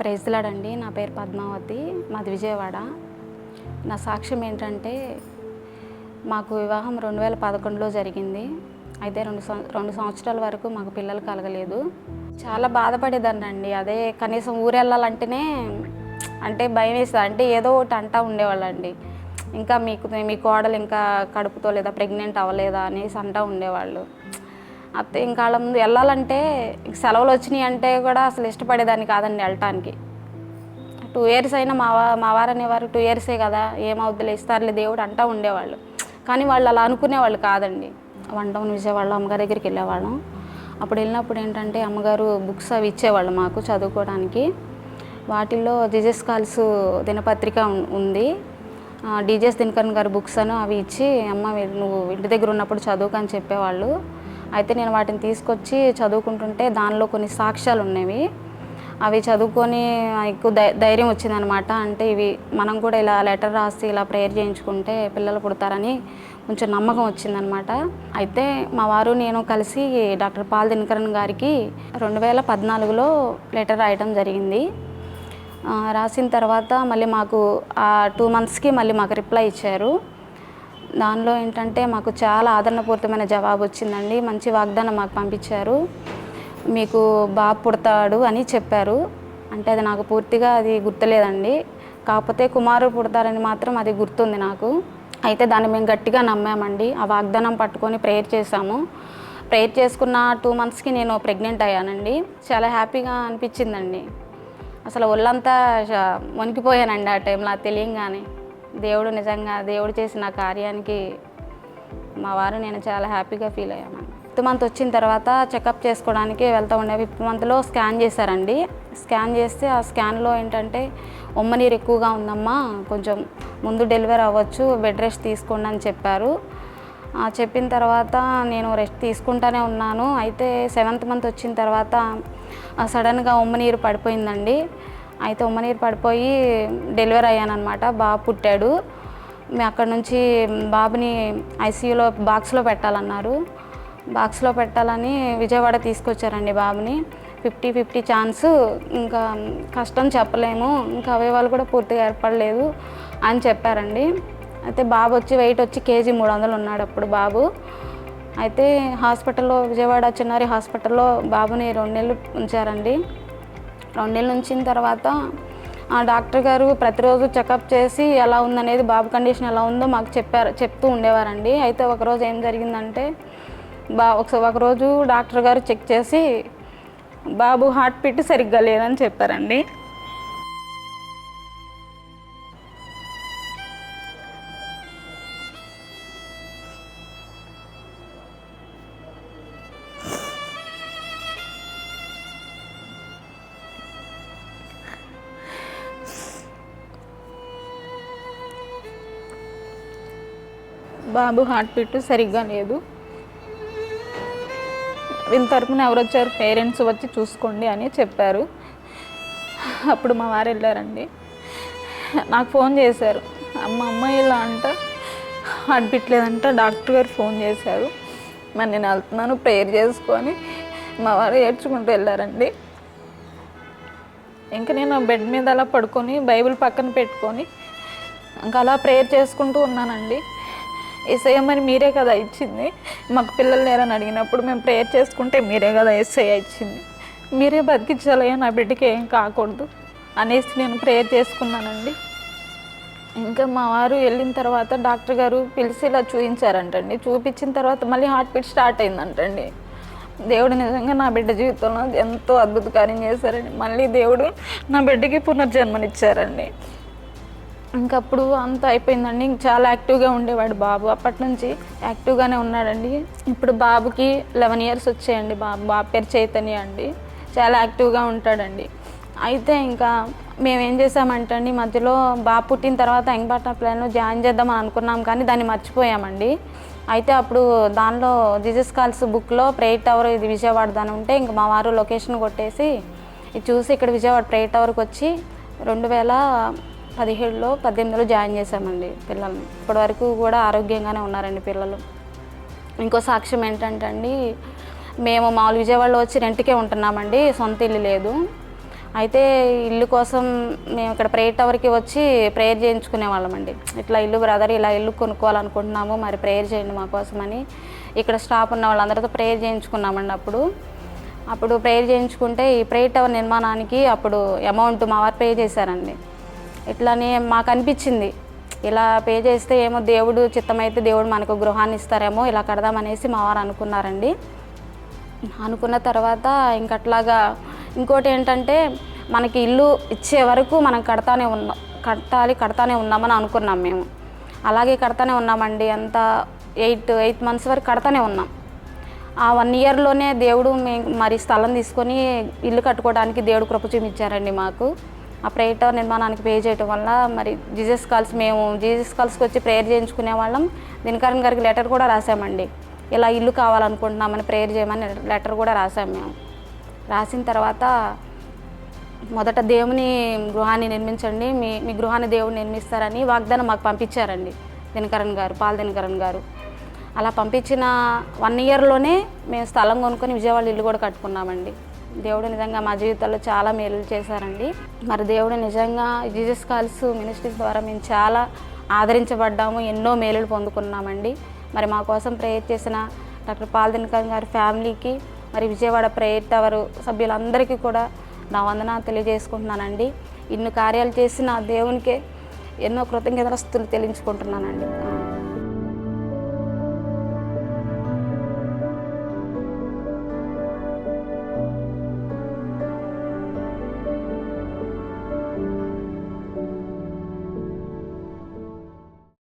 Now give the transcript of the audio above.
Praise lord అండి. నా పేరు పద్మావతి, మాది విజయవాడ. నా సాక్ష్యం ఏంటంటే, మాకు వివాహం 2011లో జరిగింది. అయితే 2 సంవత్సరాల వరకు మాకు పిల్లలు కలగలేదు. చాలా బాధపడేదాన్నండి. అదే కనీసం ఊరెళ్ళాలంటేనే అంటే భయం వేసేది. అంటే ఏదో ఒకటి అంటూ ఉండేవాళ్ళండి. ఇంకా మీ కోడలు ఇంకా కడుపుతో లేదా, ప్రెగ్నెంట్ అవ్వలేదా అనేసి అంటూ ఉండేవాళ్ళు. అత్తే ఇంకా వాళ్ళ ముందు వెళ్ళాలంటే సెలవులు వచ్చినాయి అంటే కూడా అసలు ఇష్టపడేదాన్ని కాదండి వెళ్ళటానికి. 2 years అయినా మా వారు అనేవారు, 2 yearsే కదా, ఏమవుద్దులే, ఇస్తారులే దేవుడు అంటూ ఉండేవాళ్ళు. కానీ వాళ్ళు అలా అనుకునేవాళ్ళు కాదండి. 1 town విజయవాడలో అమ్మగారి దగ్గరికి వెళ్ళేవాళ్ళం. అప్పుడు వెళ్ళినప్పుడు ఏంటంటే అమ్మగారు బుక్స్ అవి ఇచ్చేవాళ్ళు మాకు చదువుకోవడానికి. వాటిల్లో జీజస్ కాల్స్ దినపత్రిక ఉంది. డీజెస్ దినకరన్ గారి బుక్స్ అవి ఇచ్చి, అమ్మ నువ్వు ఇంటి దగ్గర ఉన్నప్పుడు చదువుకని చెప్పేవాళ్ళు. అయితే నేను వాటిని తీసుకొచ్చి చదువుకుంటుంటే దానిలో కొన్ని సాక్ష్యాలు ఉన్నవి. అవి చదువుకొని ఎక్కువ ధైర్యం వచ్చిందనమాట. అంటే ఇవి మనం కూడా ఇలా లెటర్ రాసి ఇలా ప్రేయర్ చేయించుకుంటే పిల్లలు పుడతారని కొంచెం నమ్మకం వచ్చిందనమాట. అయితే మా వారు నేను కలిసి డాక్టర్ పాల్ దినకరన్ గారికి 2014లో లెటర్ రాయడం జరిగింది. రాసిన తర్వాత మళ్ళీ మాకు 2 monthsకి మళ్ళీ మాకు రిప్లై ఇచ్చారు. దానిలో ఏంటంటే మాకు చాలా ఆదరణపూరితమైన జవాబు వచ్చిందండి. మంచి వాగ్దానం మాకు పంపించారు. మీకు బాబు పుడతాడు అని చెప్పారు. అంటే అది నాకు పూర్తిగా అది గుర్తులేదండి. కాకపోతే కుమారుడు పుడతారని మాత్రం అది గుర్తుంది నాకు. అయితే దాన్ని మేము గట్టిగా నమ్మామండి. ఆ వాగ్దానం పట్టుకొని ప్రేయర్ చేశాము. ప్రేయర్ చేసుకున్న 2 monthsకి నేను ప్రెగ్నెంట్ అయ్యానండి. చాలా హ్యాపీగా అనిపించిందండి. అసలు ఒళ్ళంతా వణికిపోయానండి ఆ టైంలో తెలియంగానే. దేవుడు చేసిన కార్యానికి మా వారు నేను చాలా హ్యాపీగా ఫీల్ అయ్యామండి. 5th month వచ్చిన తర్వాత చెకప్ చేసుకోవడానికి వెళ్తూ ఉండే. 5th monthలో స్కాన్ చేశారండి. స్కాన్ చేస్తే ఆ స్కాన్లో ఏంటంటే ఉమ్మనీరు ఎక్కువగా ఉందమ్మా, కొంచెం ముందు డెలివరీ అవ్వచ్చు, బెడ్ రెస్ట్ తీసుకోండి అని చెప్పారు. చెప్పిన తర్వాత నేను రెస్ట్ తీసుకుంటూనే ఉన్నాను. అయితే 7th month వచ్చిన తర్వాత సడన్గా ఉమ్మనీరు పడిపోయిందండి. అయితే ఉమ్మనీరు పడిపోయి డెలివరీ అయ్యానమాట. బాబు పుట్టాడు. మేము అక్కడ నుంచి బాబుని ఐసీయూలో బాక్స్లో పెట్టాలన్నారు. బాక్స్లో పెట్టాలని విజయవాడ తీసుకొచ్చారండి బాబుని. 50-50 ఛాన్స్, ఇంకా కష్టం చెప్పలేము, ఇంకా అవయవాలు కూడా పూర్తిగా ఏర్పడలేదు అని చెప్పారండి. అయితే బాబు వెయిట్ వచ్చి 300 kg ఉన్నాడు అప్పుడు బాబు. అయితే హాస్పిటల్లో, విజయవాడ చిన్నారి హాస్పిటల్లో బాబుని 2 నెలలు ఉంచారండి. 2 నెలలు ఉంచిన తర్వాత ఆ డాక్టర్ గారు ప్రతిరోజు చెకప్ చేసి ఎలా ఉందనేది, బాబు కండిషన్ ఎలా ఉందో మాకు చెప్తూ ఉండేవారండి. అయితే ఒకరోజు ఏం జరిగిందంటే, ఒకరోజు డాక్టర్ గారు చెక్ చేసి బాబు హార్ట్ బీట్ సరిగ్గా లేదని చెప్పారండి. బాబు హార్ట్ బీట్ సరిగ్గా లేదు. వీళ్ళ తరపున ఎవరు వచ్చారు, పేరెంట్స్ వచ్చి చూసుకోండి అని చెప్పారు. అప్పుడు మా వారు వెళ్ళారండి. నాకు ఫోన్ చేశారు, అమ్మ ఇలా అంట హార్ట్ బీట్ లేదంట, డాక్టర్ గారు ఫోన్ చేశారు, మరి నేను వెళ్తున్నాను ప్రేయర్ చేసుకొని. మా వారు ఏడ్చుకుంటూ వెళ్ళారండి. ఇంకా నేను బెడ్ మీద అలా పడుకొని బైబిల్ పక్కన పెట్టుకొని ఇంకా అలా ప్రేయర్ చేసుకుంటూ ఉన్నానండి. యేసయ్య మరి మీరే కదా ఇచ్చింది, మాకు పిల్లలు లేరని అడిగినప్పుడు మేము ప్రేయర్ చేసుకుంటే మీరే కదా యేసయ్య ఇచ్చింది, మీరే బతికించాలయ్యా, నా బిడ్డకి ఏం కాకూడదు అనేసి నేను ప్రేయర్ చేసుకున్నానండి. ఇంకా మా వారు వెళ్ళిన తర్వాత డాక్టర్ గారు పిలిచి ఇలా చూపించారంటండి. చూపించిన తర్వాత మళ్ళీ హార్ట్ బీట్ స్టార్ట్ అయిందంటండి. దేవుడు నిజంగా నా బిడ్డ జీవితంలో ఎంతో అద్భుత కార్యం చేశారండి. మళ్ళీ దేవుడు నా బిడ్డకి పునర్జన్మనిచ్చారండి. ఇంకప్పుడు అంతా అయిపోయిందండి. చాలా యాక్టివ్గా ఉండేవాడు బాబు. అప్పటి నుంచి యాక్టివ్గానే ఉన్నాడండి. ఇప్పుడు బాబుకి 11 years వచ్చాయండి. బాబు పేరు చైతన్య అండి. చాలా యాక్టివ్గా ఉంటాడండి. అయితే ఇంకా మేము ఏం చేసామంటే అండి, మధ్యలో బాబు పుట్టిన తర్వాత యంగ్బాటా ప్లాన్లో జాయిన్ చేద్దామని అనుకున్నాం, కానీ దాన్ని మర్చిపోయామండి. అయితే అప్పుడు దానిలో జీజస్ కాల్స్ బుక్లో ప్రేయర్ టవర్ ఇది విజయవాడ దాని ఉంటే, ఇంక మా వారు లొకేషన్ కొట్టేసి ఇది చూసి ఇక్కడ విజయవాడ ప్రేయర్ టవర్కి వచ్చి 2017లో 18లో జాయిన్ చేశామండి పిల్లల్ని. ఇప్పటివరకు కూడా ఆరోగ్యంగానే ఉన్నారండి పిల్లలు. ఇంకో సాక్ష్యం ఏంటంటే అండి, మేము మామూలు విజయవాడలో వచ్చి రెంట్కే ఉంటున్నామండి, సొంత ఇల్లు లేదు. అయితే ఇల్లు కోసం మేము ఇక్కడ ప్రేయర్ టవర్కి వచ్చి ప్రేయర్ చేయించుకునే వాళ్ళమండి. ఇట్లా ఇల్లు బ్రదర్ ఇలా ఇల్లు కొనుక్కోవాలనుకుంటున్నాము, మరి ప్రేయర్ చేయండి మా కోసమని ఇక్కడ స్టాఫ్ ఉన్న వాళ్ళందరితో ప్రేయర్ చేయించుకున్నామండి. అప్పుడు ప్రేయర్ చేయించుకుంటే ఈ ప్రేయర్ టవర్ నిర్మాణానికి అప్పుడు అమౌంట్ మా వారు పే చేశారండి. ఇట్లానే మాకు అనిపించింది, ఇలా పే చేస్తే ఏమో దేవుడు చిత్తమైతే దేవుడు మనకు గృహాన్ని ఇస్తారేమో, ఇలా కడదామనేసి మా వారు అనుకున్నారండి. అనుకున్న తర్వాత ఇంకట్లాగా ఇంకోటి ఏంటంటే మనకి ఇల్లు ఇచ్చే వరకు మనం కడతానే ఉన్నామని అనుకున్నాం మేము. అలాగే కడతానే ఉన్నామండి. అంతా 8 మంత్స్ వరకు కడతానే ఉన్నాం. ఆ 1 ఇయర్లోనే దేవుడు మరి స్థలం తీసుకొని ఇల్లు కట్టుకోవడానికి దేవుడు కృప చూపించారండి మాకు. ఆ ప్రేయర్ టవర్ నిర్మాణానికి పే చేయడం వల్ల మరి జీసస్ కాల్స్కి వచ్చి ప్రేయర్ చేయించుకునే వాళ్ళం. దినకరన్ గారికి లెటర్ కూడా రాసామండి, ఇలా ఇల్లు కావాలనుకుంటున్నామని ప్రేయర్ చేయమని లెటర్ కూడా రాసాం మేము. రాసిన తర్వాత మొదట దేవుని గృహాన్ని నిర్మించండి, మీ గృహాన్ని దేవుడు నిర్మిస్తారని వాగ్దానం మాకు పంపించారండి పాల్ దినకరన్ గారు. అలా పంపించిన 1 ఇయర్లోనే మేము స్థలం కొనుక్కొని విజయవాడ ఇల్లు కూడా కట్టుకున్నామండి. దేవుడు నిజంగా మా జీవితాల్లో చాలా మేలు చేశారండి. మరి దేవుడు నిజంగా జీసస్ కాల్స్ మినిస్ట్రీస్ ద్వారా మేము చాలా ఆదరించబడ్డాము, ఎన్నో మేలులు పొందుకున్నామండి. మరి మా కోసం ప్రేయర్ చేసిన డాక్టర్ పాల్ దినకరన్ గారి ఫ్యామిలీకి, మరి విజయవాడ ప్రేయర్ టవర్ సభ్యులందరికీ కూడా నా వందనాలు తెలియజేసుకుంటున్నానండి. ఇన్ని కార్యాలు చేసిన దేవునికే ఎన్నో కృతజ్ఞతలు చెల్లించుకుంటున్నానండి.